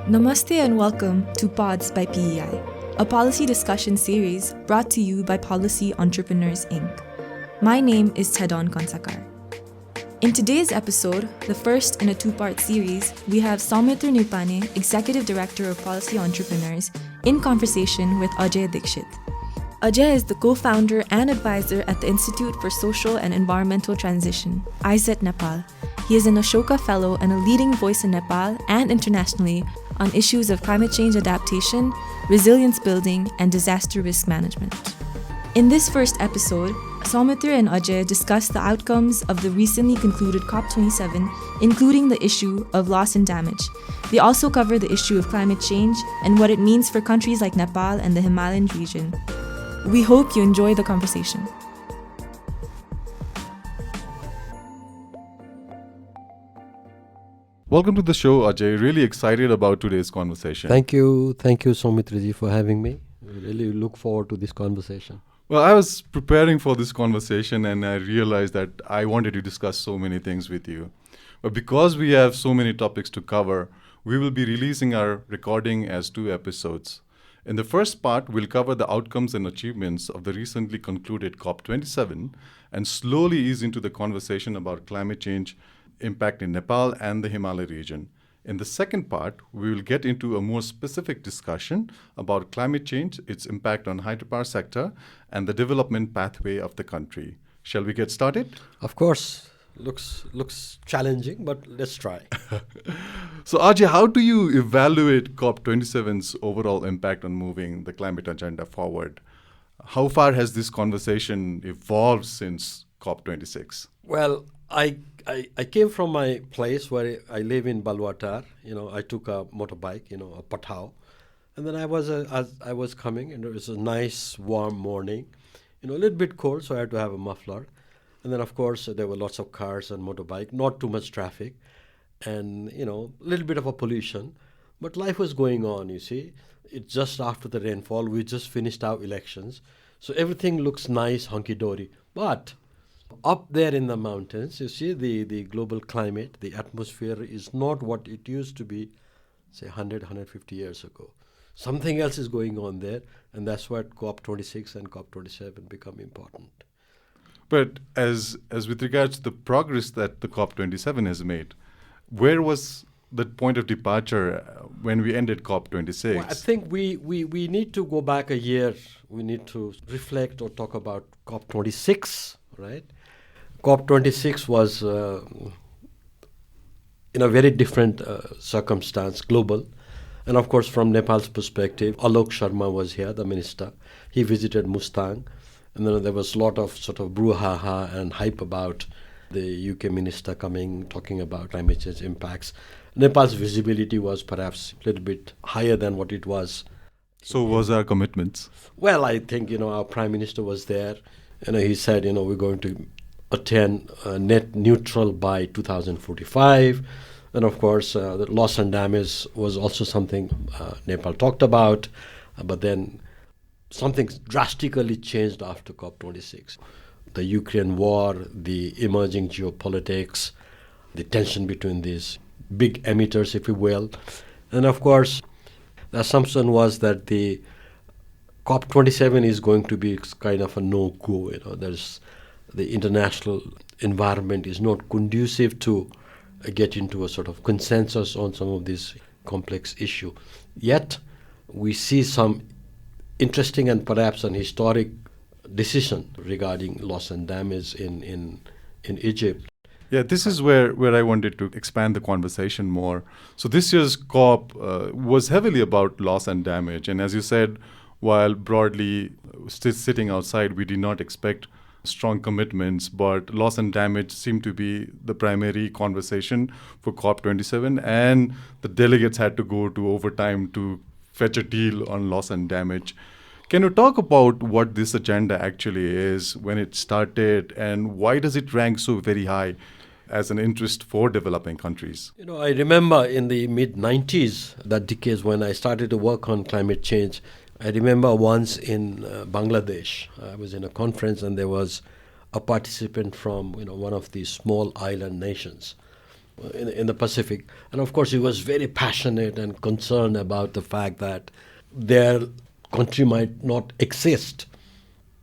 Namaste and welcome to Pods by PEI, a policy discussion series brought to you by Policy Entrepreneurs Inc. My name is Tedon Konsakar. In today's episode, the first in a two-part series, we have Soumitra Nirpane, Executive Director of Policy Entrepreneurs, in conversation with Ajaya Dixit. Ajaya is the co-founder and advisor at the Institute for Social and Environmental Transition, ISET Nepal. He is an Ashoka Fellow and a leading voice in Nepal and internationally on issues of climate change adaptation, resilience building, and disaster risk management. In this first episode, Soumitra and Ajay discuss the outcomes of the recently concluded COP27, including the issue of loss and damage. They also cover the issue of climate change and what it means for countries like Nepal and the Himalayan region. We hope you enjoy the conversation. Welcome to the show, Ajay. Really excited about today's conversation. Thank you, Soumitra ji, for having me. We really look forward to this conversation. Well, I was preparing for this conversation and I realized that I wanted to discuss so many things with you. But because we have so many topics to cover, we will be releasing our recording as 2 episodes. In the first part, we'll cover the outcomes and achievements of the recently concluded COP27 and slowly ease into the conversation about climate change impact in Nepal and the Himalaya region. In the second part, we will get into a more specific discussion about climate change, its impact on hydropower sector, and the development pathway of the country. Shall we get started? Of course, looks challenging, but let's try. So Ajay, how do you evaluate COP27's overall impact on moving the climate agenda forward? How far has this conversation evolved since COP26? Well, I came from my place where I live in Balwatar. I took a motorbike, a Pathao. And then as I was coming, and it was a nice warm morning, a little bit cold, so I had to have a muffler. And then, of course, there were lots of cars and motorbike, not too much traffic, and, a little bit of a pollution. But life was going on, you see. It's just after the rainfall. We just finished our elections. So everything looks nice, hunky-dory. But up there in the mountains, you see, the global climate, the atmosphere is not what it used to be, say, 100, 150 years ago. Something else is going on there, and that's what COP26 and COP27 become important. But as with regards to the progress that the COP27 has made, where was the point of departure when we ended COP26? Well, I think we need to go back a year. We need to reflect or talk about COP26, right? COP26 was in a very different circumstance, global. And of course, from Nepal's perspective, Alok Sharma was here, the minister. He visited Mustang. And then there was a lot of sort of brouhaha and hype about the UK minister coming, talking about climate change impacts. Nepal's visibility was perhaps a little bit higher than what it was. So was our commitments? Well, I think, our prime minister was there. He said, we're going to attain net neutral by 2045. And of course, the loss and damage was also something Nepal talked about. But then something drastically changed after COP26. The Ukraine war, the emerging geopolitics, the tension between these big emitters, if you will. And of course, the assumption was that the COP27 is going to be kind of a no-go. There's the international environment is not conducive to get into a sort of consensus on some of these complex issues. Yet, we see some interesting and perhaps an historic decision regarding loss and damage in Egypt. Yeah, this is where I wanted to expand the conversation more. So this year's COP was heavily about loss and damage. And as you said, while broadly sitting outside, we did not expect strong commitments, but loss and damage seemed to be the primary conversation for COP27. And the delegates had to go to overtime to fetch a deal on loss and damage. Can you talk about what this agenda actually is, when it started, and why does it rank so very high as an interest for developing countries? I remember in the mid-90s, that decades when I started to work on climate change, I remember once in Bangladesh, I was in a conference and there was a participant from one of these small island nations. in the Pacific. And of course, he was very passionate and concerned about the fact that their country might not exist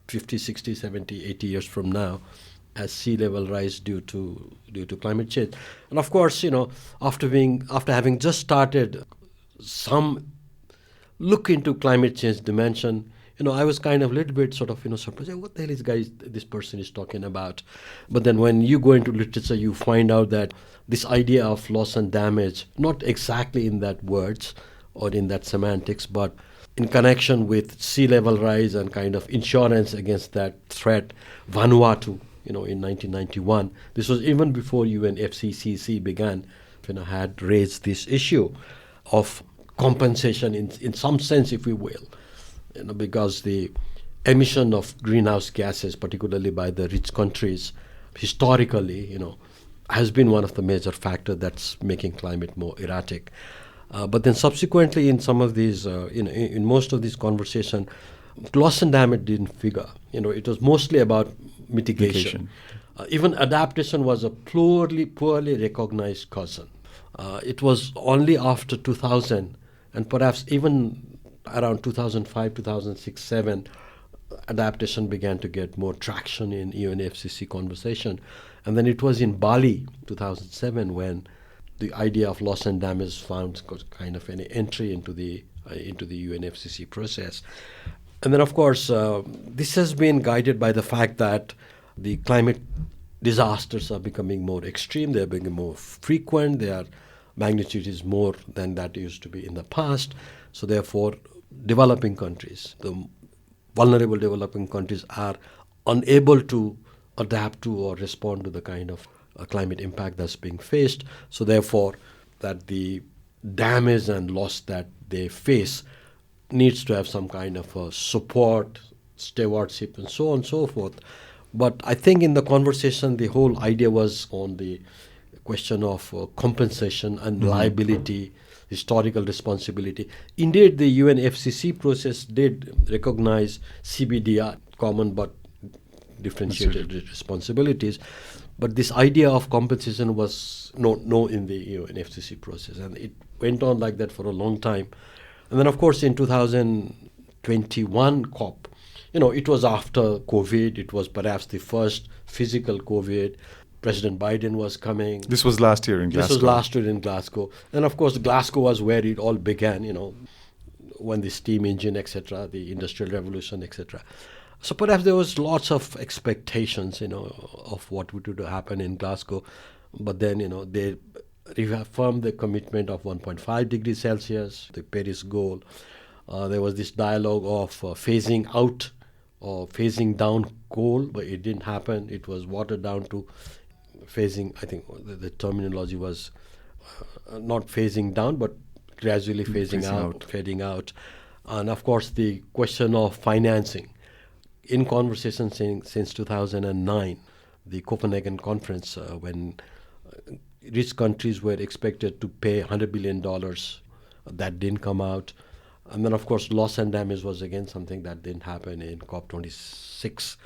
50, 60, 70, 80 years from now as sea level rise due to climate change. And of course, after having just started some look into climate change dimension, I was kind of a little bit sort of, surprised. What the hell is this person is talking about? But then when you go into literature, you find out that this idea of loss and damage, not exactly in that words or in that semantics, but in connection with sea level rise and kind of insurance against that threat, Vanuatu, in 1991. This was even before UNFCCC began, had raised this issue of compensation in some sense, if we will, because the emission of greenhouse gases, particularly by the rich countries, historically, has been one of the major factors that's making climate more erratic. But then subsequently in some of these, in most of these conversation, loss and damage didn't figure. It was mostly about mitigation. Even adaptation was a poorly recognized cousin. It was only after 2000, and perhaps even around 2005, 2006, 7, adaptation began to get more traction in UNFCCC conversation. And then it was in Bali, 2007, when the idea of loss and damage found kind of an entry into the UNFCCC process. And then, of course, this has been guided by the fact that the climate disasters are becoming more extreme, they're becoming more frequent, their magnitude is more than that used to be in the past. So therefore, developing countries, the vulnerable developing countries, are unable to adapt to or respond to the kind of climate impact that's being faced. So therefore, that the damage and loss that they face needs to have some kind of support, stewardship, and so on and so forth. But I think in the conversation, the whole idea was on the question of compensation and liability, historical responsibility. Indeed, the UNFCCC process did recognize CBDR, common but differentiated responsibilities. But this idea of compensation was no in the UNFCCC process. And it went on like that for a long time. And then, of course, in 2021 COP, it was after COVID. It was perhaps the first physical COVID. President Biden was coming. This was last year in Glasgow. This was last year in Glasgow. And of course, Glasgow was where it all began, when the steam engine, etc., the Industrial Revolution, etc. So perhaps there was lots of expectations, of what would happen in Glasgow. But then, they reaffirmed the commitment of 1.5 degrees Celsius, the Paris goal. There was this dialogue of phasing out or phasing down coal, but it didn't happen. It was watered down to phasing. I think the terminology was not phasing down, but gradually fading out. And of course, the question of financing. In conversation since 2009, the Copenhagen conference, when rich countries were expected to pay $100 billion, that didn't come out. And then, of course, loss and damage was again something that didn't happen in COP26.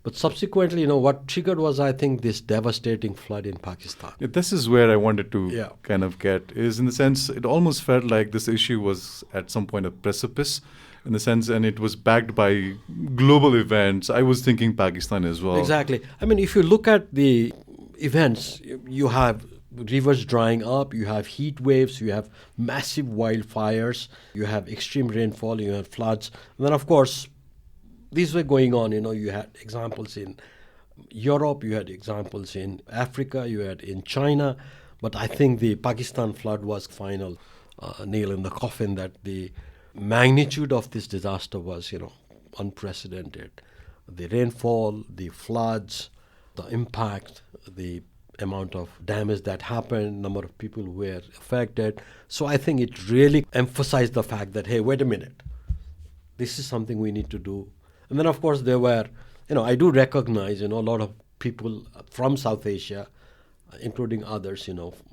But subsequently, what triggered was, I think, this devastating flood in Pakistan. Yeah, this is where I wanted to kind of get, is in the sense, it almost felt like this issue was at some point a precipice, in the sense, and it was backed by global events. I was thinking Pakistan as well. Exactly. I mean, if you look at the events, you have rivers drying up, you have heat waves, you have massive wildfires, you have extreme rainfall, you have floods. And then, of course, these were going on. You had examples in Europe, you had examples in Africa, you had in China. But I think the Pakistan flood was final nail in the coffin, that the magnitude of this disaster was, unprecedented. The rainfall, the floods, the impact, the amount of damage that happened, number of people who were affected. So I think it really emphasized the fact that, hey, wait a minute, this is something we need to do. And then, of course, there were, I do recognize, a lot of people from South Asia, including others,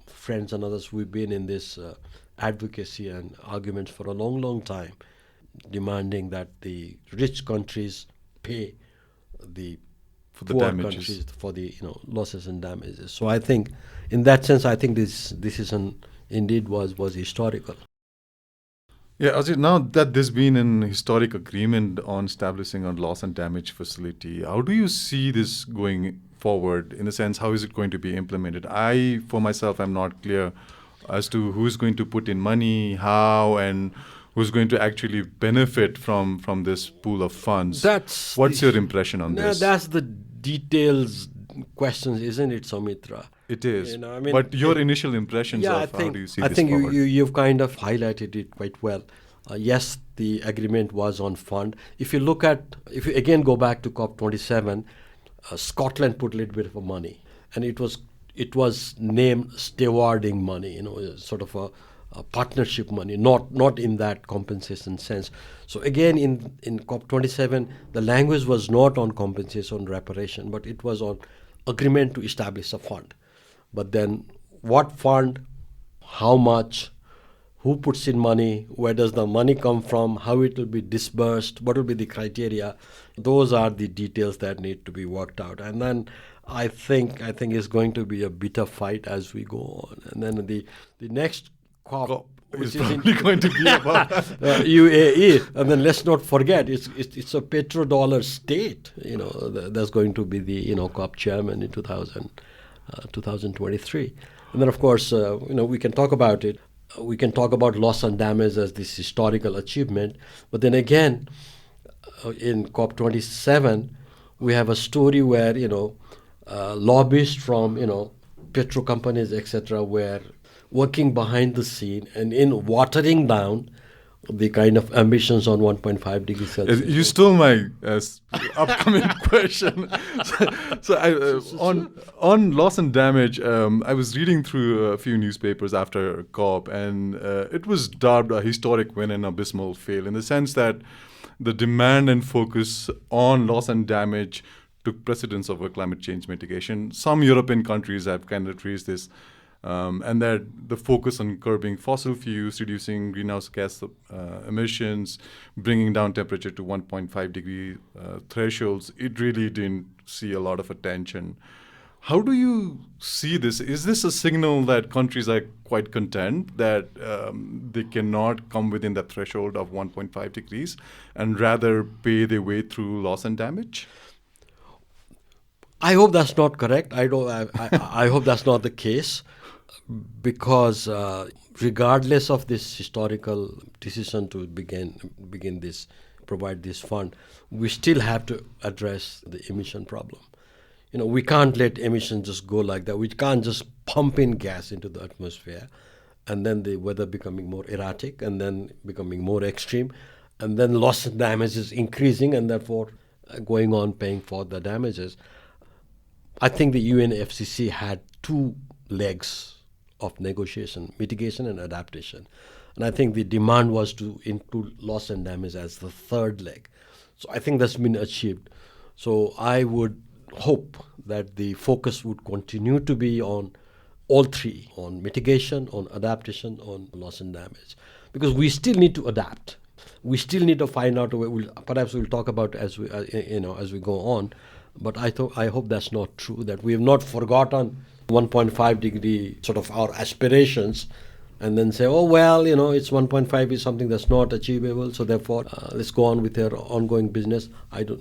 friends and others, we've been in this advocacy and arguments for a long, long time, demanding that the rich countries pay for the poor damages. countries for the losses and damages. So I think, in that sense, I think this decision indeed was historical. Yeah, Ajay, now that there's been an historic agreement on establishing a loss and damage facility, how do you see this going forward? In a sense, how is it going to be implemented? I, for myself, am not clear as to who's going to put in money, how, and who's going to actually benefit from this pool of funds. What's your impression on this? That's the details questions, isn't it, Soumitra? It is. But your initial impressions of how do you see this forward? I think you've kind of highlighted it quite well. Yes, the agreement was on fund. If you again go back to COP27, Scotland put a little bit of money, and it was named stewarding money, sort of a partnership money, not in that compensation sense. So again, in COP27, the language was not on compensation, reparation, but it was on agreement to establish a fund. But then what fund, how much, who puts in money, where does the money come from, how it will be disbursed, what will be the criteria, those are the details that need to be worked out. And then I think it's going to be a bitter fight as we go on. And then the next COP is probably going to be about UAE. And then let's not forget, it's a petrodollar state. That's going to be the COP chairman in 2023. And then, of course, we can talk about it. We can talk about loss and damage as this historical achievement. But then again, in COP27, we have a story where, lobbyists from, petro companies, etc., were working behind the scene and in watering down the kind of ambitions on 1.5 degrees Celsius. You stole my upcoming question. On loss and damage, I was reading through a few newspapers after COP, and it was dubbed a historic win and abysmal fail, in the sense that the demand and focus on loss and damage took precedence over climate change mitigation. Some European countries have kind of raised this, and that the focus on curbing fossil fuels, reducing greenhouse gas emissions, bringing down temperature to 1.5 degree thresholds, it really didn't see a lot of attention. How do you see this? Is this a signal that countries are quite content that they cannot come within that threshold of 1.5 degrees and rather pay their way through loss and damage? I hope that's not correct. I hope that's not the case, because regardless of this historical decision to provide this fund, we still have to address the emission problem. We can't let emissions just go like that. We can't just pump in gas into the atmosphere and then the weather becoming more erratic and then becoming more extreme, and then loss and damage is increasing, and therefore going on paying for the damages. I think the UNFCCC had two legs of negotiation: mitigation and adaptation. And I think the demand was to include loss and damage as the third leg. So I think that's been achieved. So I would hope that the focus would continue to be on all three: on mitigation, on adaptation, on loss and damage. Because we still need to adapt. We still need to find out a way. Perhaps we'll talk about as we go on. But I hope that's not true, that we have not forgotten 1.5 degree sort of our aspirations, and then say, oh, well, it's 1.5 is something that's not achievable, so therefore let's go on with our ongoing business.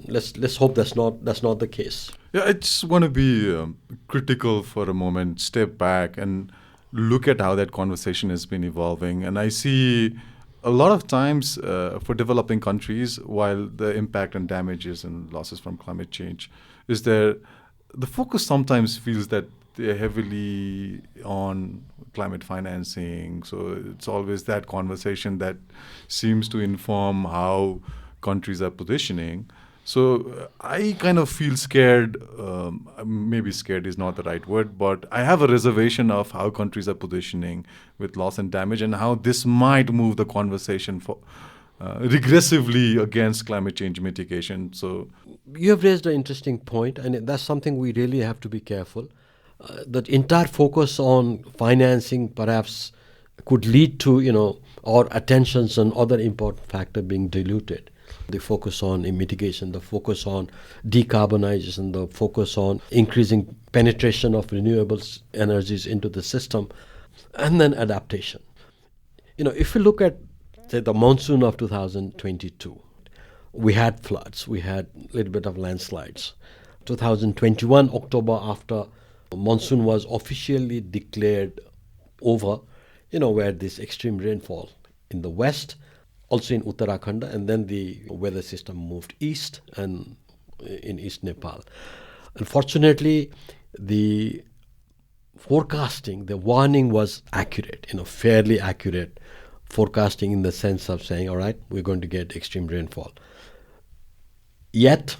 Let's hope that's not the case. Yeah, I just want to be critical for a moment, step back and look at how that conversation has been evolving. And I see a lot of times for developing countries, while the impact and damages and losses from climate change is there, the focus sometimes feels that they're heavily on climate financing. So it's always that conversation that seems to inform how countries are positioning. So I kind of feel scared, maybe scared is not the right word, but I have a reservation of how countries are positioning with loss and damage and how this might move the conversation for regressively against climate change mitigation. So you have raised an interesting point, and that's something we really have to be careful. That entire focus on financing perhaps could lead to, our attentions on other important factor being diluted. The focus on mitigation, the focus on decarbonization, the focus on increasing penetration of renewables energies into the system, and then adaptation. If you look at, say, the monsoon of 2022, we had floods, we had a little bit of landslides. 2021, October, after monsoon was officially declared over, where this extreme rainfall in the west, also in Uttarakhand, and then the weather system moved east and in East Nepal. Unfortunately, the forecasting, the warning was accurate, fairly accurate forecasting in the sense of saying, all right, we're going to get extreme rainfall. Yet,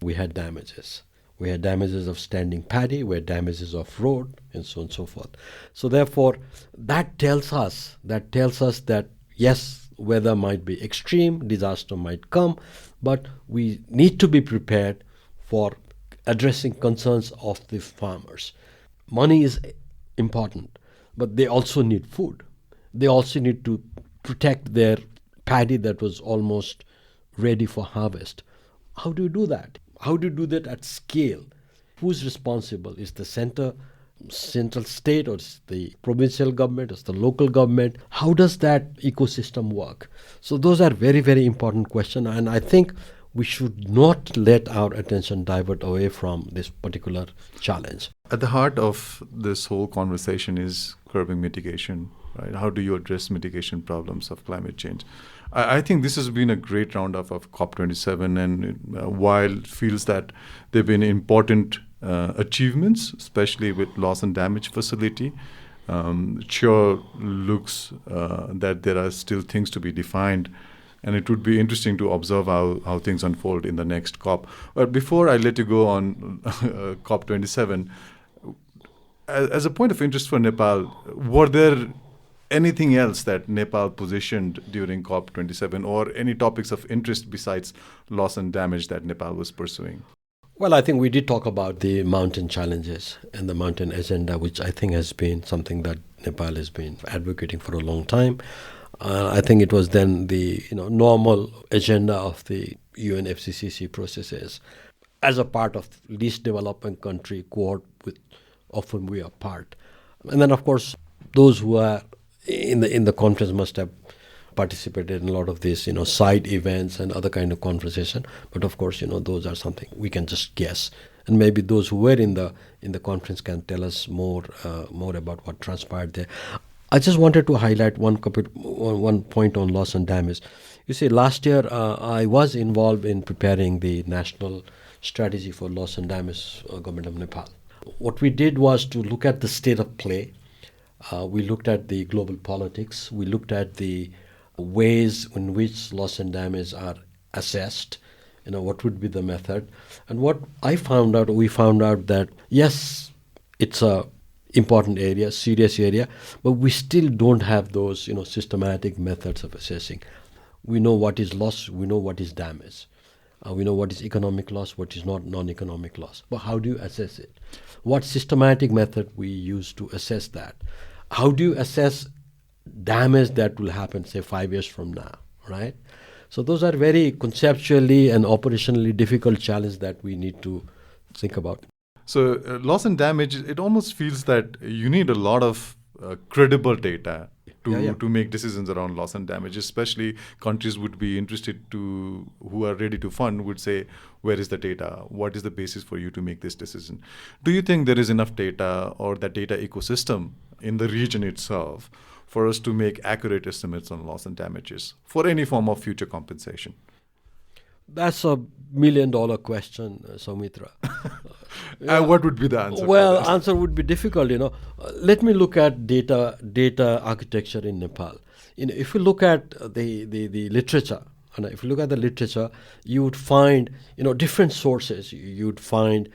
we had damages. We had damages of standing paddy, we had damages of road, and so on and so forth. So therefore, that tells us that yes, weather might be extreme, disaster might come, but we need to be prepared for addressing concerns of the farmers. Money is important, but they also need food. They also need to protect their paddy that was almost ready for harvest. How do you do that? How do you do that at scale? Who's responsible? Is the central state, or is the provincial government, or is the local government? How does that ecosystem work? So those are very, very important questions, and I think we should not let our attention divert away from this particular challenge. At the heart of this whole conversation is curbing mitigation, right? How do you address mitigation problems of climate change? I think this has been a great roundup of COP27, and while it feels that there have been important achievements, especially with loss and damage facility, it sure looks that there are still things to be defined, and it would be interesting to observe how things unfold in the next COP. But before I let you go on COP27, as a point of interest for Nepal, were there anything else that Nepal positioned during COP27, or any topics of interest besides loss and damage that Nepal was pursuing? Well, I think we did talk about the mountain challenges and the mountain agenda, which I think has been something that Nepal has been advocating for a long time. I think it was then the normal agenda of the UNFCCC processes as a part of least developing country cohort, of whom we are part. And then, of course, those who are in the conference must have participated in a lot of these, side events and other kind of conversation. But of course, those are something we can just guess. And maybe those who were in the conference can tell us more about what transpired there. I just wanted to highlight one point on loss and damage. You see, last year I was involved in preparing the national strategy for loss and damage, government of Nepal. What we did was to look at the state of play. We looked at the global politics. We looked at the ways in which loss and damage are assessed. What would be the method? And what we found out that yes, it's a important area, serious area, but we still don't have those systematic methods of assessing. We know what is loss. We know what is damage. We know what is economic loss, what is not non-economic loss. But how do you assess it? What systematic method we use to assess that? How do you assess damage that will happen, say, 5 years from now, right? So those are very conceptually and operationally difficult challenges that we need to think about. So loss and damage, it almost feels that you need a lot of credible data to make decisions around loss and damage. Especially countries would be interested who are ready to fund would say, where is the data? What is the basis for you to make this decision? Do you think there is enough data or the data ecosystem in the region itself for us to make accurate estimates on loss and damages for any form of future compensation? That's $1 million question, Soumitra. What would be the answer? Well, answer would be difficult. Let me look at data architecture in Nepal. If you look at the literature, and if you look at the literature, you would find different sources. You would find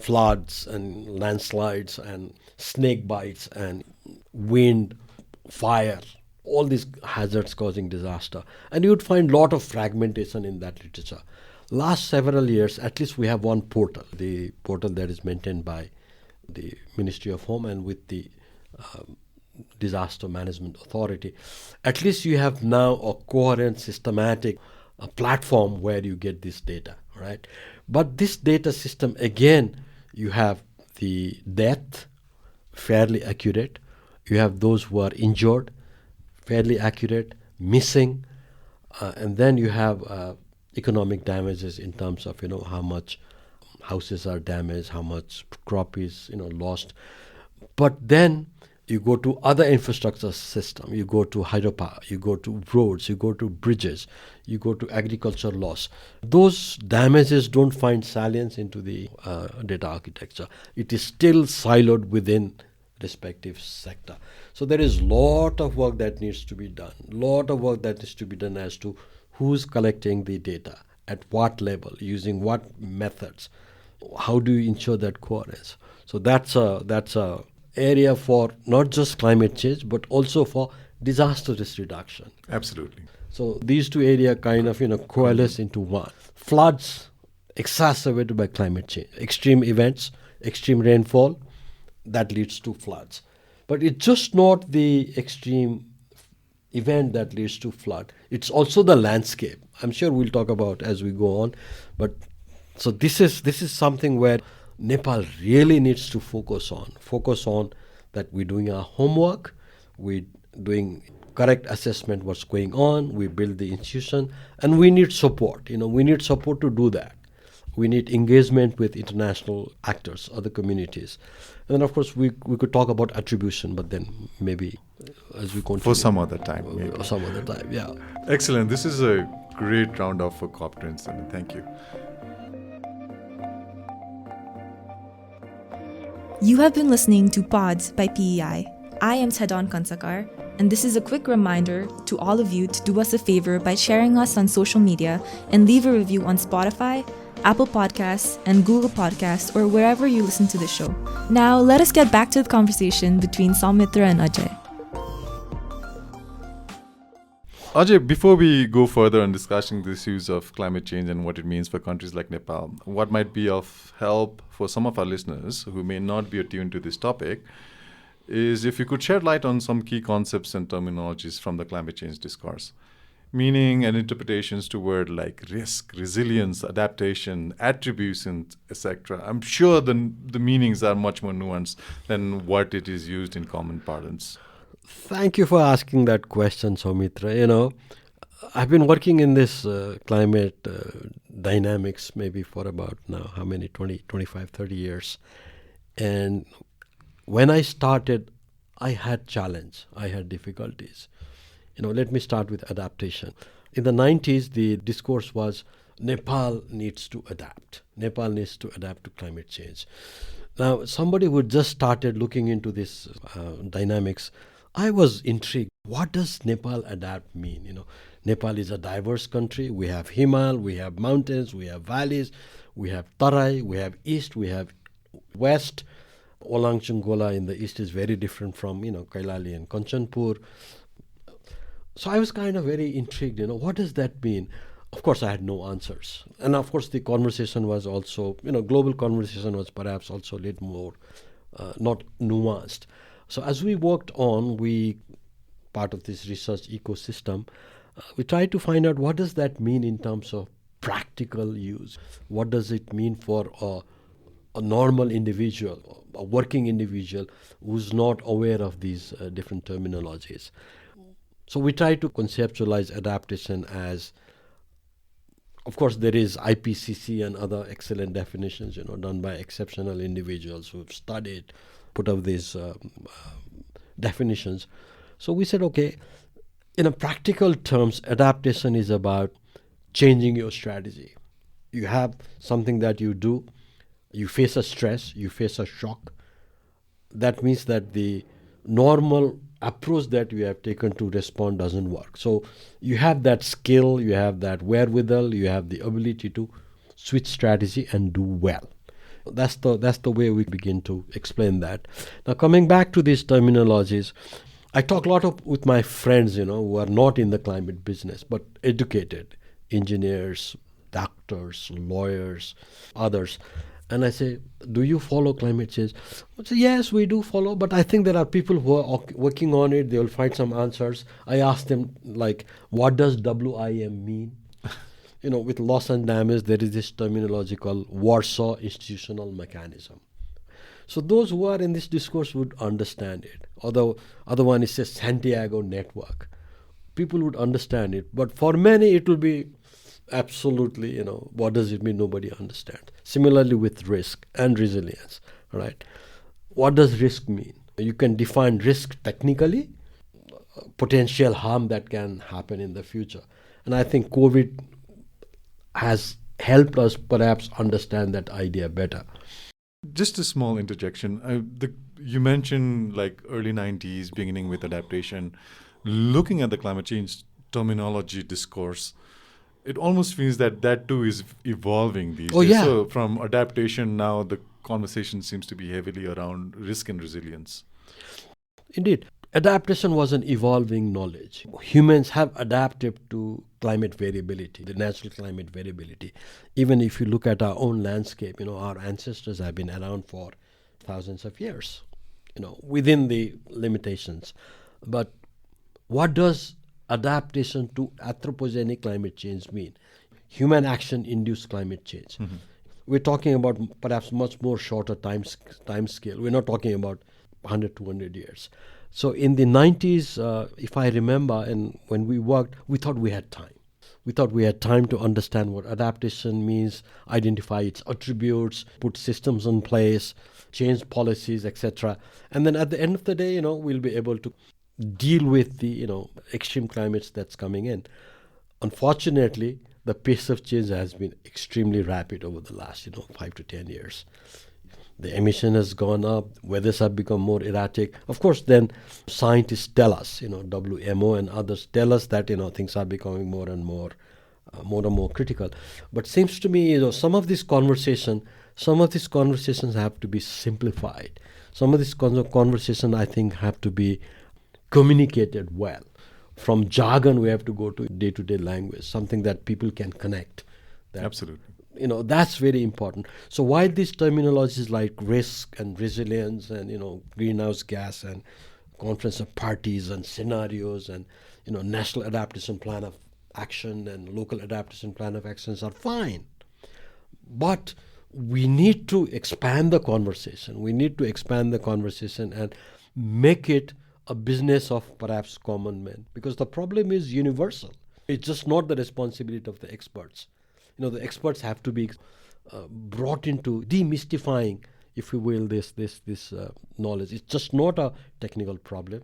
floods and landslides and snake bites and wind, fire, all these hazards causing disaster. And you would find a lot of fragmentation in that literature. Last several years, at least we have one portal, the portal that is maintained by the Ministry of Home and with the Disaster Management Authority. At least you have now a coherent, systematic a platform where you get this data, right? But this data system, again, you have the death, fairly accurate. You have those who are injured, fairly accurate, missing, and then you have economic damages in terms of how much houses are damaged, how much crop is lost. But then you go to other infrastructure system. You go to hydropower, you go to roads, you go to bridges, you go to agriculture loss. Those damages don't find salience into the data architecture. It is still siloed within respective sector. So there is lot of work that needs to be done. Lot of work that needs to be done as to who's collecting the data, at what level, using what methods. How do you ensure that coherence? So that's a area for not just climate change, but also for disaster risk reduction. Absolutely. So these two areas kind of coalesce into one. Floods exacerbated by climate change, extreme events, extreme rainfall, that leads to floods. But it's just not the extreme event that leads to flood. It's also the landscape. I'm sure we'll talk about as we go on. But so this is something where Nepal really needs to focus on that we're doing our homework, we're doing correct assessment what's going on, we build the institution, and we need support. We need support to do that. We need engagement with international actors, other communities. And then, of course, we could talk about attribution, but then maybe as we continue. For some other time, maybe. Some other time, yeah. Excellent. This is a great round-off for COP27. Thank you. You have been listening to Pods by PEI. I am Tedon Kansakar, and this is a quick reminder to all of you to do us a favor by sharing us on social media and leave a review on Spotify, Apple Podcasts, and Google Podcasts, or wherever you listen to the show. Now, let us get back to the conversation between Soumitra and Ajay. Ajay, before we go further on discussing the issues of climate change and what it means for countries like Nepal, what might be of help for some of our listeners who may not be attuned to this topic is if you could shed light on some key concepts and terminologies from the climate change discourse. Meaning and interpretations to words like risk, resilience, adaptation, attribution, etc. I'm sure the meanings are much more nuanced than what it is used in common parlance. Thank you for asking that question, Soumitra. I've been working in this climate dynamics maybe for about now, 20, 25, 30 years. And when I started, I had challenge, I had difficulties. Let me start with adaptation. In the 90s, the discourse was Nepal needs to adapt. Nepal needs to adapt to climate change. Now, somebody who just started looking into this dynamics, I was intrigued. What does Nepal adapt mean? Nepal is a diverse country. We have Himal, we have mountains, we have valleys, we have Tarai, we have east, we have west. Olangchungola in the east is very different from, Kailali and Kanchanpur. So I was kind of very intrigued, what does that mean? Of course, I had no answers. And of course, the conversation was also, global conversation was perhaps also a little more not nuanced. So as we worked on, part of this research ecosystem, we tried to find out what does that mean in terms of practical use? What does it mean for a normal individual, a working individual who's not aware of these different terminologies? So we try to conceptualize adaptation as, of course, there is IPCC and other excellent definitions, done by exceptional individuals who have studied, put up these definitions. So we said, okay, in a practical terms, adaptation is about changing your strategy. You have something that you do, you face a stress, you face a shock. That means that the normal approach that you have taken to respond doesn't work. So you have that skill, you have that wherewithal, you have the ability to switch strategy and do well. That's the way we begin to explain that. Now, coming back to these terminologies, I talk a lot with my friends, who are not in the climate business, but educated, engineers, doctors, lawyers, others. And I say, do you follow climate change? I say, yes, we do follow, but I think there are people who are working on it. They will find some answers. I ask them, what does WIM mean? with loss and damage, there is this terminological Warsaw institutional mechanism. So those who are in this discourse would understand it. Although other one is a Santiago network. People would understand it. But for many, it will be absolutely, what does it mean? Nobody understands. Similarly with risk and resilience, right? What does risk mean? You can define risk technically, potential harm that can happen in the future. And I think COVID has helped us perhaps understand that idea better. Just a small interjection. You mentioned like early 90s, beginning with adaptation. Looking at the climate change terminology discourse, it almost feels that too is evolving these days. Yeah. So from adaptation now, the conversation seems to be heavily around risk and resilience. Indeed. Adaptation was an evolving knowledge. Humans have adapted to climate variability, the natural climate variability. Even if you look at our own landscape, our ancestors have been around for thousands of years, within the limitations. But what does adaptation to anthropogenic climate change mean? Human action induced climate change. Mm-hmm. We're talking about perhaps much more shorter time scale. We're not talking about 100, 200 years. So in the 90s, if I remember, and when we worked, we thought we had time. We thought we had time to understand what adaptation means, identify its attributes, put systems in place, change policies, etc. And then at the end of the day, we'll be able to deal with the, extreme climates that's coming in. Unfortunately, the pace of change has been extremely rapid over the last, 5 to 10 years. The emission has gone up, weathers have become more erratic. Of course, then scientists tell us, WMO and others tell us that, things are becoming more and more critical. But seems to me, some of these conversations have to be simplified. Some of these conversations, I think, have to be communicated well. From jargon, we have to go to day-to-day language, something that people can connect. Absolutely. That's very important. So while these terminologies like risk and resilience and, greenhouse gas and conference of parties and scenarios and, national adaptation plan of action and local adaptation plan of actions are fine. But we need to expand the conversation. We need to expand the conversation and make it a business of perhaps common men. Because the problem is universal. It's just not the responsibility of the experts. The experts have to be brought into demystifying, if you will, this knowledge. It's just not a technical problem.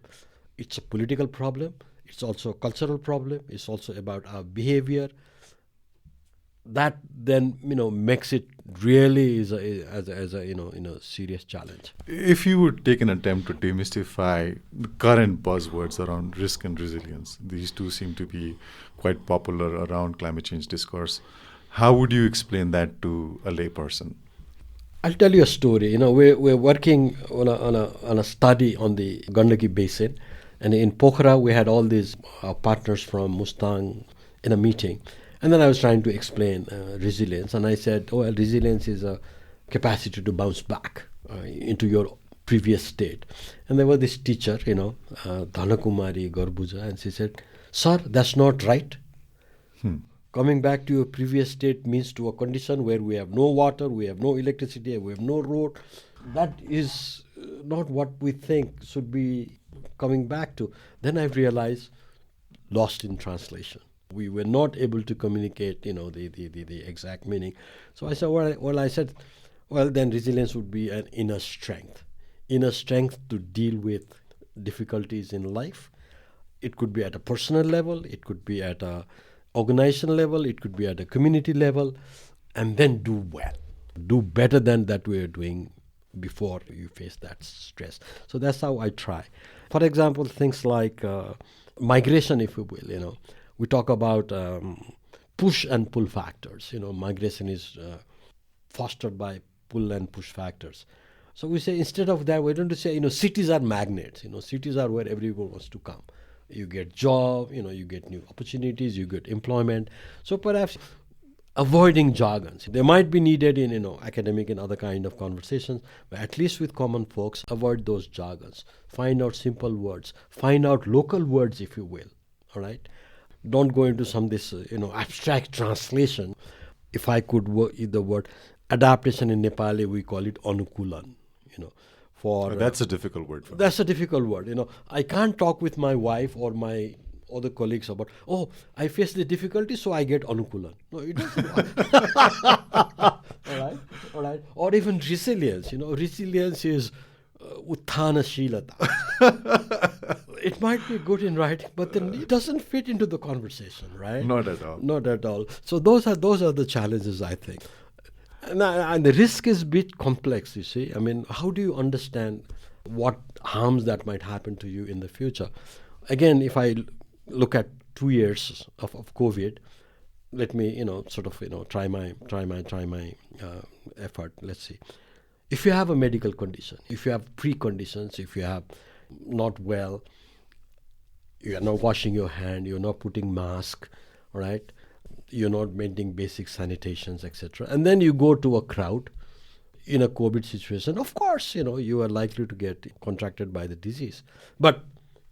It's a political problem. It's also a cultural problem. It's also about our behavior. That then makes it really as a serious challenge. If you would take an attempt to demystify the current buzzwords around risk and resilience, these two seem to be quite popular around climate change discourse. How would you explain that to a layperson? I'll tell you a story. We're working on a study on the Gandaki Basin, and in Pokhara we had all these partners from Mustang in a meeting, and then I was trying to explain resilience, and I said, resilience is a capacity to bounce back into your previous state. And there was this teacher, Dhanakumari Garbuja, and she said, "Sir, that's not right. Coming back to your previous state means to a condition where we have no water, we have no electricity, we have no road. That is not what we think should be coming back to." Then I realized, lost in translation. We were not able to communicate, the exact meaning. So I said, then resilience would be an inner strength to deal with difficulties in life. It could be at a personal level, it could be at a organizational level, it could be at a community level, and then do well. Do better than that we are doing before you face that stress. So that's how I try. For example, things like migration, if you will, we talk about push and pull factors. Migration is fostered by pull and push factors. So we say, instead of that, we're going to say, cities are magnets. Cities are where everyone wants to come. You get job, you get new opportunities, you get employment. So perhaps avoiding jargons. They might be needed in, academic and other kind of conversations, but at least with common folks, avoid those jargons. Find out simple words. Find out local words, if you will. All right. don't go into some this abstract translation. If I could the word adaptation in Nepali, we call it anukulan. For That's a difficult word for me. that's a difficult word. I can't talk with my wife or my other colleagues about, I face the difficulty, so I get anukulan. No, it doesn't work. All right. Or even resilience. Resilience is uthanashilata. It might be good in writing, but then it doesn't fit into the conversation, right? Not at all. Not at all. So those are the challenges, I think. And the risk is a bit complex, you see. I mean, how do you understand what harms that might happen to you in the future? Again, if I look at 2 years of COVID, let me try my effort. Let's see. If you have a medical condition, if you have preconditions, if you have not well, you are not washing your hand, you're not putting mask, all right? You're not maintaining basic sanitations, etc. And then you go to a crowd in a COVID situation. Of course, you are likely to get contracted by the disease. But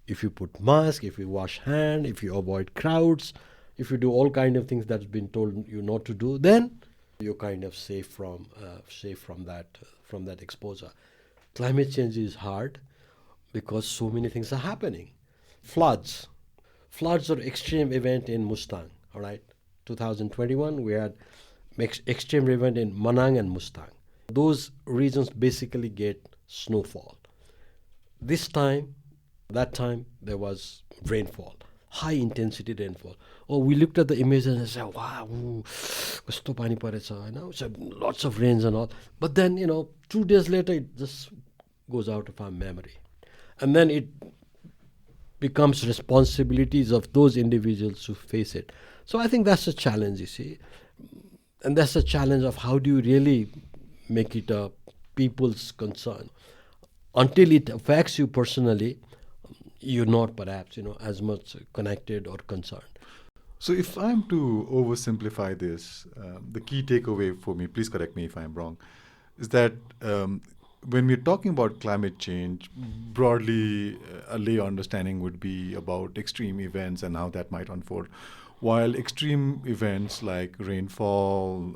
if you put mask, if you wash hand, if you avoid crowds, if you do all kind of things that's been told you not to do, then you're kind of safe from that exposure. Climate change is hard because so many things are happening. Floods are extreme event in Mustang. All right, 2021 we had extreme event in Manang and Mustang. Those regions basically get snowfall. That time there was rainfall, high intensity rainfall. We looked at the images and said, wow, kasto pani parecha, so lots of rains and all. But then, 2 days later, it just goes out of our memory. And then it becomes responsibilities of those individuals who face it. So I think that's a challenge, you see. And that's a challenge of how do you really make it a people's concern. Until it affects you personally, you're not perhaps, as much connected or concerned. So if I'm to oversimplify this, the key takeaway for me, please correct me if I'm wrong, is that when we're talking about climate change, broadly a lay understanding would be about extreme events and how that might unfold. While extreme events like rainfall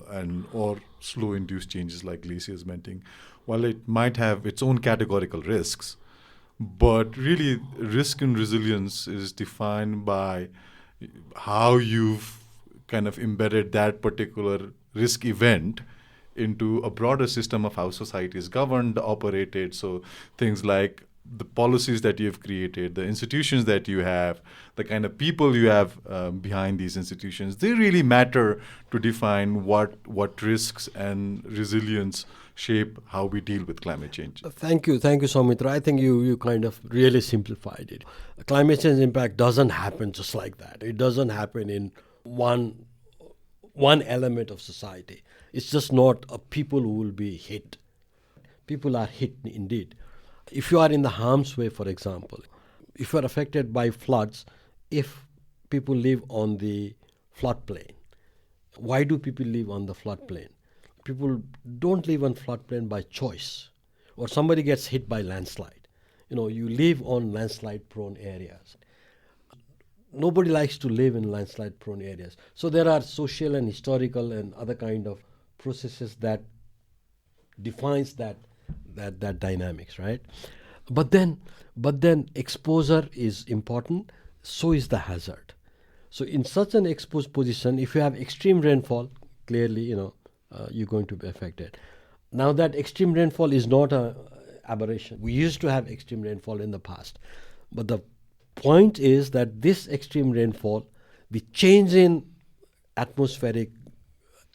or slow-induced changes like glaciers melting, while it might have its own categorical risks, but really risk and resilience is defined by how you've kind of embedded that particular risk event into a broader system of how society is governed, operated. So things like the policies that you've created, the institutions that you have, the kind of people you have behind these institutions, they really matter to define what risks and resilience shape how we deal with climate change. Thank you, Soumitra. I think you kind of really simplified it. Climate change impact doesn't happen just like that. It doesn't happen in one element of society. It's just not a people who will be hit. People are hit indeed. If you are in the harm's way, for example, if you are affected by floods, if people live on the floodplain, why do people live on the floodplain? People don't live on floodplain by choice, or somebody gets hit by landslide. You live on landslide-prone areas. Nobody likes to live in landslide-prone areas. So there are social and historical and other kind of processes that defines that dynamics, right? But then exposure is important. So is the hazard. So in such an exposed position, if you have extreme rainfall, clearly, you're going to be affected. Now that extreme rainfall is not an aberration. We used to have extreme rainfall in the past. But the point is that this extreme rainfall, the change in atmospheric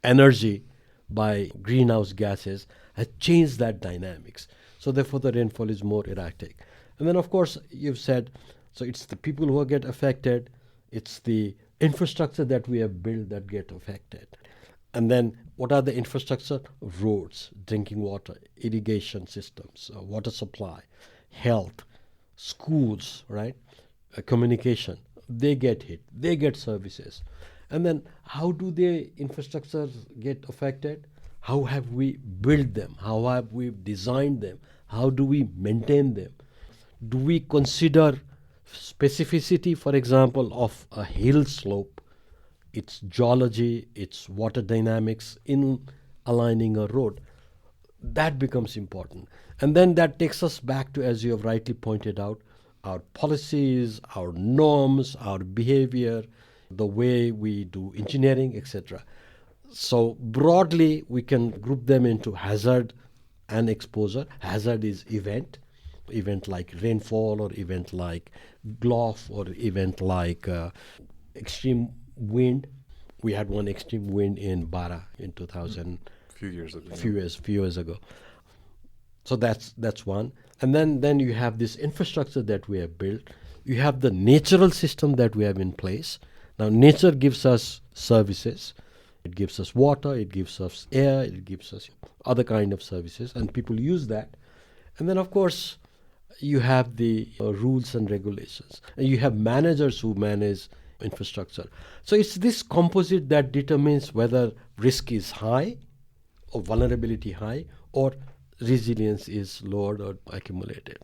energy by greenhouse gases has changed that dynamics. So therefore the rainfall is more erratic. And then of course you've said, so it's the people who get affected, it's the infrastructure that we have built that get affected. And then what are the infrastructure? Roads, drinking water, irrigation systems, water supply, health, schools, right? Communication. They get hit. They get services. And then how do the infrastructures get affected? How have we built them? How have we designed them? How do we maintain them? Do we consider specificity, for example, of a hill slope, its geology, its water dynamics in aligning a road, that becomes important. And then that takes us back to, as you have rightly pointed out, our policies, our norms, our behavior, the way we do engineering, etc. So broadly, we can group them into hazard and exposure. Hazard is event like rainfall, or event like GLOF, or event like extreme wind. We had one extreme wind in Bara in 2000. Few years ago. Few years ago. So that's one. And then you have this infrastructure that we have built. You have the natural system that we have in place. Now, nature gives us services. It gives us water, it gives us air, it gives us other kind of services, and people use that. And then, of course, you have the rules and regulations. And you have managers who manage infrastructure. So it's this composite that determines whether risk is high, or vulnerability high, or resilience is lowered or accumulated.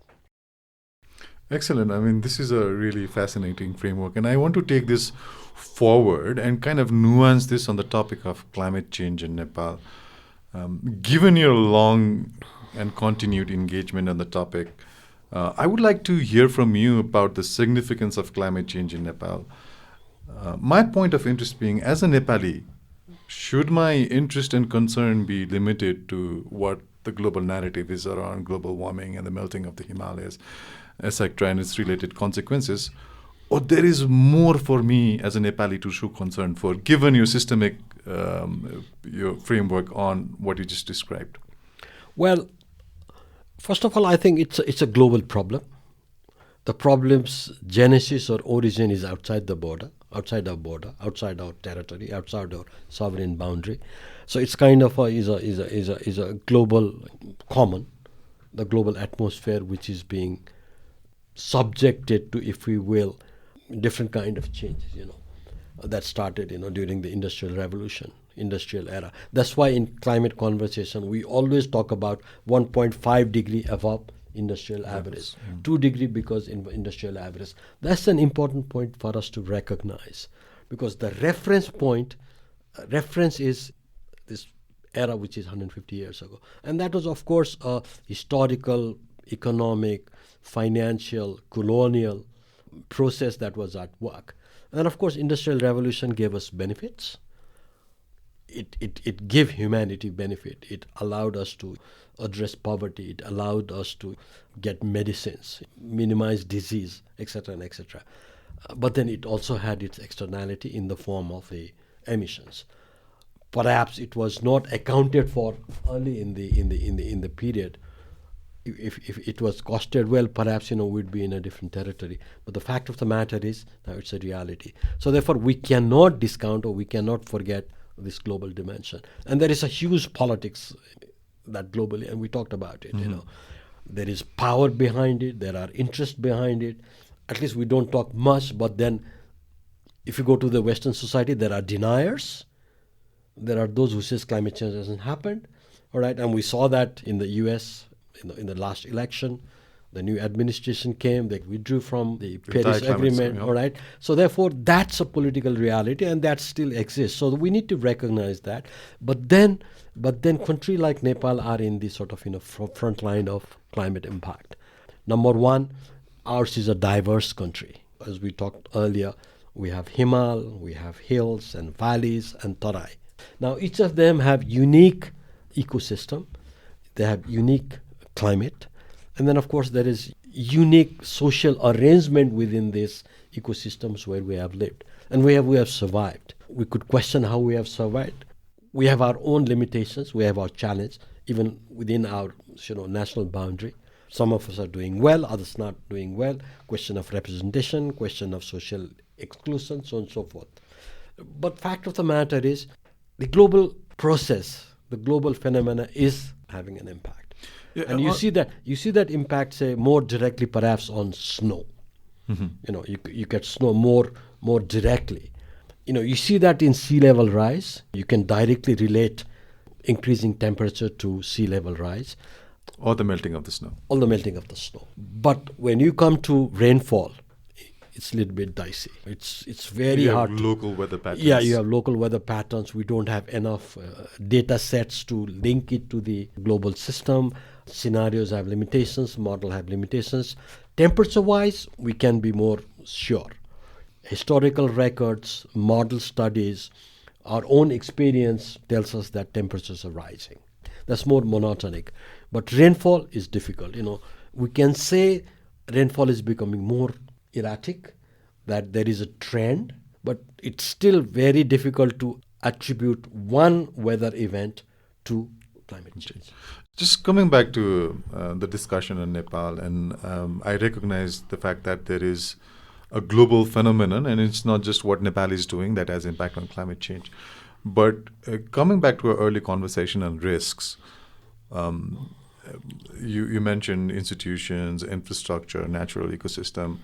Excellent. I mean, this is a really fascinating framework. And I want to take this forward and kind of nuance this on the topic of climate change in Nepal. Given your long and continued engagement on the topic, I would like to hear from you about the significance of climate change in Nepal. My point of interest being, as a Nepali, should my interest and concern be limited to what the global narrative is around global warming and the melting of the Himalayas, etc., and its related consequences? Or there is more for me as a Nepali to show concern for, given your systemic your framework on what you just described? Well, first of all, I think it's a global problem. The problem's genesis or origin is outside our border, outside our territory, outside our sovereign boundary. So it's kind of is a global common, the global atmosphere which is being subjected to, if we will, different kind of changes, that started, during the industrial revolution, industrial era. That's why in climate conversation, we always talk about 1.5 degree above industrial average, 2 degree because in industrial average. That's an important point for us to recognize, because the reference is this era, which is 150 years ago. And that was, of course, a historical, economic, financial, colonial process that was at work. And of course, industrial revolution gave us benefits. It gave humanity benefit. It allowed us to address poverty. It allowed us to get medicines, minimize disease, etc., and etc. But then it also had its externality in the form of the emissions. Perhaps it was not accounted for early in the period. If it was costed well, perhaps we'd be in a different territory. But the fact of the matter is now it's a reality. So therefore, we cannot discount or we cannot forget this global dimension. And there is a huge politics that globally, and we talked about it. There is power behind it. There are interests behind it. At least we don't talk much. But then, if you go to the Western society, there are deniers. There are those who says climate change hasn't happened. All right, and we saw that in the U.S. in the last election. The new administration came, they withdrew from the Paris Agreement, all right? So therefore, that's a political reality, and that still exists. So we need to recognize that. But then countries like Nepal are in the sort of, front line of climate impact. Number one, ours is a diverse country. As we talked earlier, we have Himal, we have hills and valleys and Tarai. Now, each of them have unique ecosystem. They have unique climate. And then, of course, there is unique social arrangement within these ecosystems where we have lived. And we have survived. We could question how we have survived. We have our own limitations. We have our challenge, even within our national boundary. Some of us are doing well, others not doing well. Question of representation, question of social exclusion, so on and so forth. But fact of the matter is, the global process, the global phenomena is having an impact. Yeah, and you see that impact, say, more directly perhaps on snow. You get snow more directly. You see that in sea level rise. You can directly relate increasing temperature to sea level rise. Or the melting of the snow. But when you come to rainfall it's a little bit dicey. It's very You have hard. local weather patterns. Yeah, you have local weather patterns. We don't have enough data sets to link it to the global system. Scenarios have limitations, model have limitations. Temperature-wise, we can be more sure. Historical records, model studies, our own experience tells us that temperatures are rising. That's more monotonic. But rainfall is difficult. We can say rainfall is becoming more erratic, that there is a trend, but it's still very difficult to attribute one weather event to climate change. Just coming back to the discussion in Nepal, and I recognize the fact that there is a global phenomenon, and it's not just what Nepal is doing that has impact on climate change. But coming back to our early conversation on risks, you mentioned institutions, infrastructure, natural ecosystem.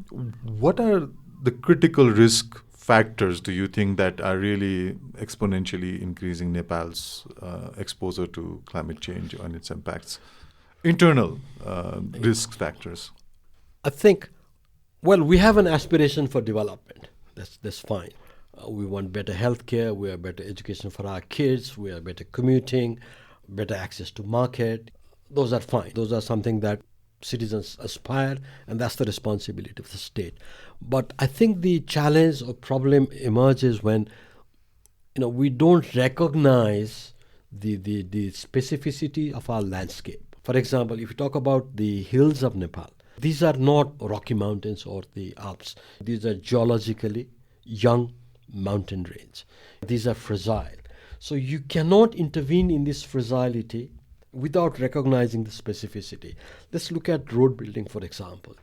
What are the critical risk factors, do you think, that are really exponentially increasing Nepal's exposure to climate change and its impacts? Internal risk factors. I think, well, we have an aspiration for development. That's fine. We want better healthcare, we have better education for our kids, we have better commuting, better access to market. Those are fine. Those are something that citizens aspire, and that's the responsibility of the state. But I think the challenge or problem emerges when we don't recognize the specificity of our landscape. For example, if you talk about the hills of Nepal, these are not Rocky Mountains or the Alps. These are geologically young mountain range. These are fragile. So you cannot intervene in this fragility without recognizing the specificity. Let's look at road building, for example.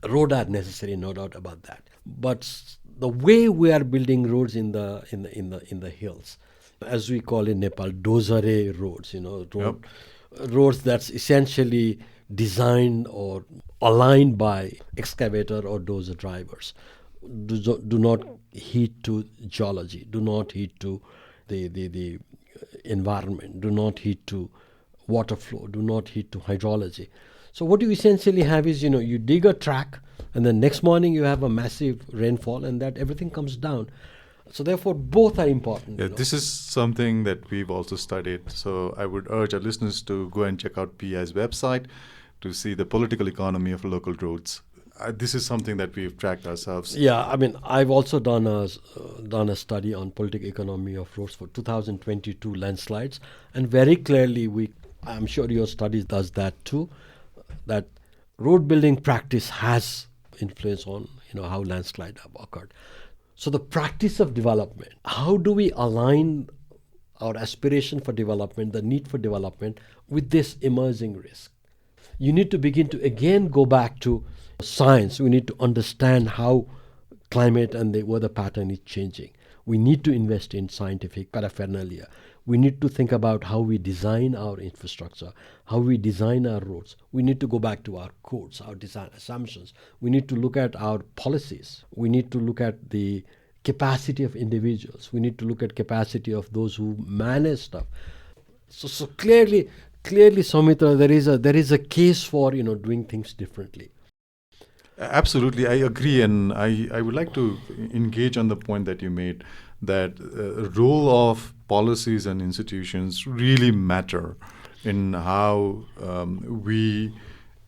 Roads are necessary, no doubt about that. But the way we are building roads in the hills, as we call in Nepal, dozare roads, roads that's essentially designed or aligned by excavator or dozer drivers, do not heed to geology, do not heed to the environment, do not heed to water flow, do not heed to hydrology. So what you essentially have is, you dig a track, and then next morning you have a massive rainfall, and that everything comes down. So therefore, both are important. Yeah, this is something that we've also studied. So I would urge our listeners to go and check out PI's website to see the political economy of local roads. This is something that we've tracked ourselves. Yeah, I mean, I've also done a study on political economy of roads for 2022 landslides, and very clearly I'm sure your study does that too, that road building practice has influence on how landslide have occurred. So the practice of development, how do we align our aspiration for development, the need for development, with this emerging risk? You need to begin to again go back to science. We need to understand how climate and the weather pattern is changing. We need to invest in scientific paraphernalia. We need to think about how we design our infrastructure, how we design our roads. We need to go back to our codes, our design assumptions. We need to look at our policies. We need to look at the capacity of individuals. We need to look at capacity of those who manage stuff. So clearly, Soumitra, there is a case for doing things differently. Absolutely, I agree, and I would like to engage on the point that you made, that role of policies and institutions really matter in how we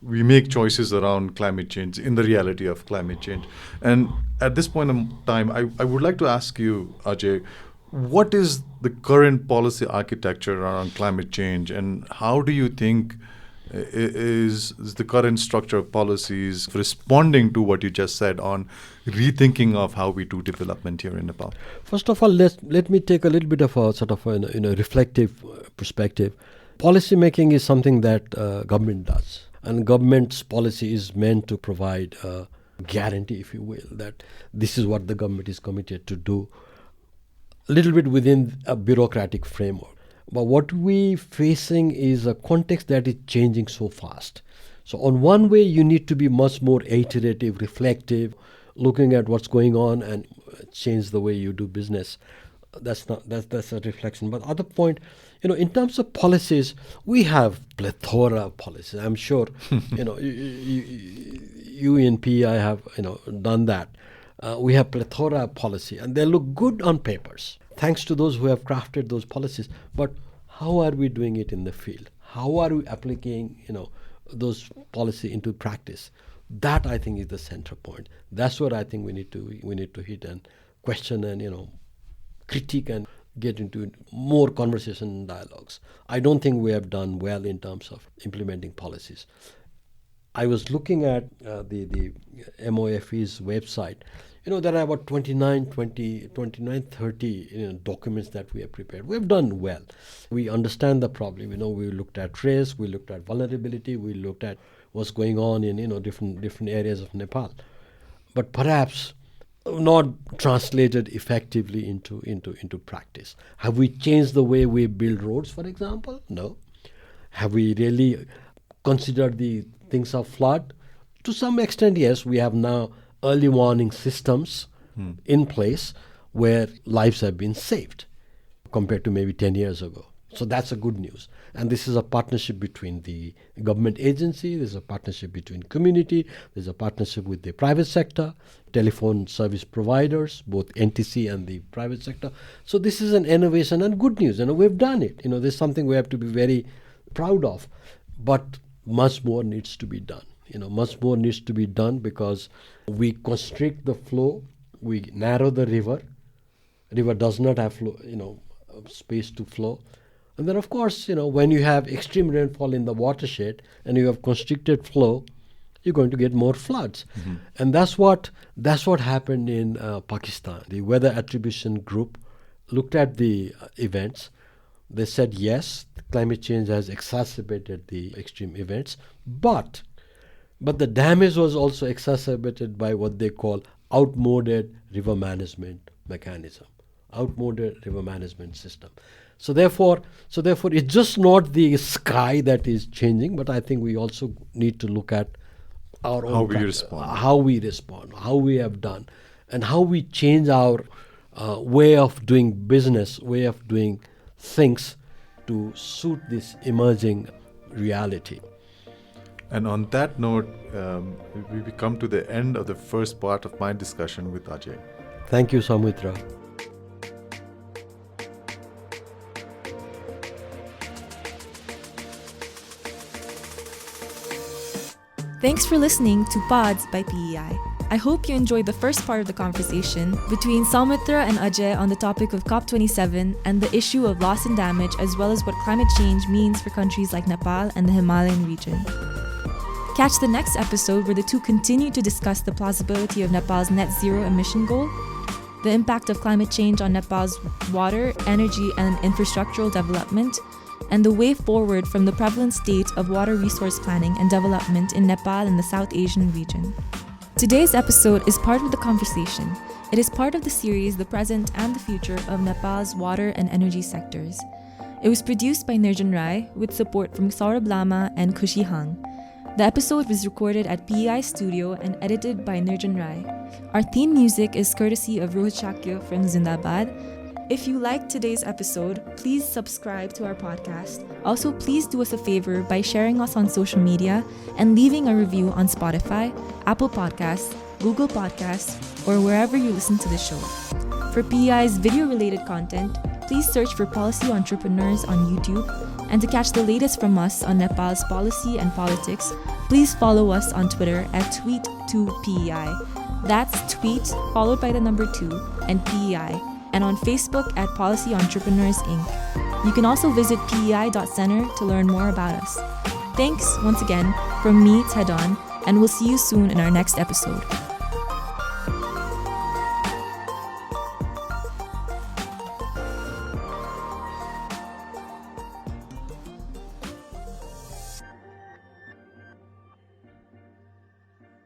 make choices around climate change, in the reality of climate change. And at this point in time, I would like to ask you, Ajay, what is the current policy architecture around climate change, and how do you think is the current structure of policies responding to what you just said on rethinking of how we do development here in Nepal? First of all, let me take a little bit of a sort of a reflective perspective. Policy making is something that government does, and government's policy is meant to provide a guarantee, if you will, that this is what the government is committed to do, a little bit within a bureaucratic framework. But what we're facing is a context that is changing so fast. So on one way, you need to be much more iterative, reflective, looking at what's going on and change the way you do business. That's a reflection. But other point, in terms of policies, we have plethora of policies. I'm sure, you in PEI have done that. We have plethora of policy, and they look good on papers. Thanks to those who have crafted those policies. But how are we doing it in the field? How are we applying those policy into practice? That I think is the center point. That's what I think we need to hit and question and critique and get into more conversation and dialogues. I don't think we have done well in terms of implementing policies. I was looking at the MOFE's website. There are about 29, 30 documents that we have prepared. We have done well. We understand the problem. We looked at risk, we looked at vulnerability, we looked at what's going on in different areas of Nepal. But perhaps not translated effectively into practice. Have we changed the way we build roads, for example? No. Have we really considered the things of flood? To some extent, yes. We have now early warning systems in place where lives have been saved compared to maybe 10 years ago. So that's a good news. And this is a partnership between the government agency, there's a partnership between community, there's a partnership with the private sector, telephone service providers, both NTC and the private sector. So this is an innovation and good news. We've done it. There's something we have to be very proud of. But much more needs to be done. Much more needs to be done because we constrict the flow, we narrow the river. River does not have flow, space to flow. And then, of course, when you have extreme rainfall in the watershed and you have constricted flow, you're going to get more floods. Mm-hmm. And that's what happened in Pakistan. The Weather Attribution Group looked at the events. They said, yes, climate change has exacerbated the extreme events, but the damage was also exacerbated by what they call outmoded river management mechanism, outmoded river management system. So therefore, it's just not the sky that is changing, but I think we also need to look at our own how we respond, how we have done, and how we change our way of doing business, way of doing things to suit this emerging reality. And on that note, we come to the end of the first part of my discussion with Ajay. Thank you, Samitra. Thanks for listening to Pods by PEI. I hope you enjoyed the first part of the conversation between Saumitra and Ajay on the topic of COP27 and the issue of loss and damage, as well as what climate change means for countries like Nepal and the Himalayan region. Catch the next episode where the two continue to discuss the plausibility of Nepal's net zero emission goal, the impact of climate change on Nepal's water, energy, and infrastructural development, and the way forward from the prevalent state of water resource planning and development in Nepal and the South Asian region. Today's episode is part of the conversation. It is part of the series The Present and the Future of Nepal's Water and Energy Sectors. It was produced by Nirjan Rai with support from Saurabh Lama and Khushi Hang. The episode was recorded at PEI Studio and edited by Nirjan Rai. Our theme music is courtesy of Rohit Shakya from Zindabad. If you liked today's episode, please subscribe to our podcast. Also, please do us a favor by sharing us on social media and leaving a review on Spotify, Apple Podcasts, Google Podcasts, or wherever you listen to the show. For PEI's video-related content, please search for Policy Entrepreneurs on YouTube. And to catch the latest from us on Nepal's policy and politics, please follow us on Twitter at tweet2PEI. That's tweet followed by the number 2 and PEI. And on Facebook at Policy Entrepreneurs Inc. You can also visit pei.center to learn more about us. Thanks once again from me, Tedon, and we'll see you soon in our next episode.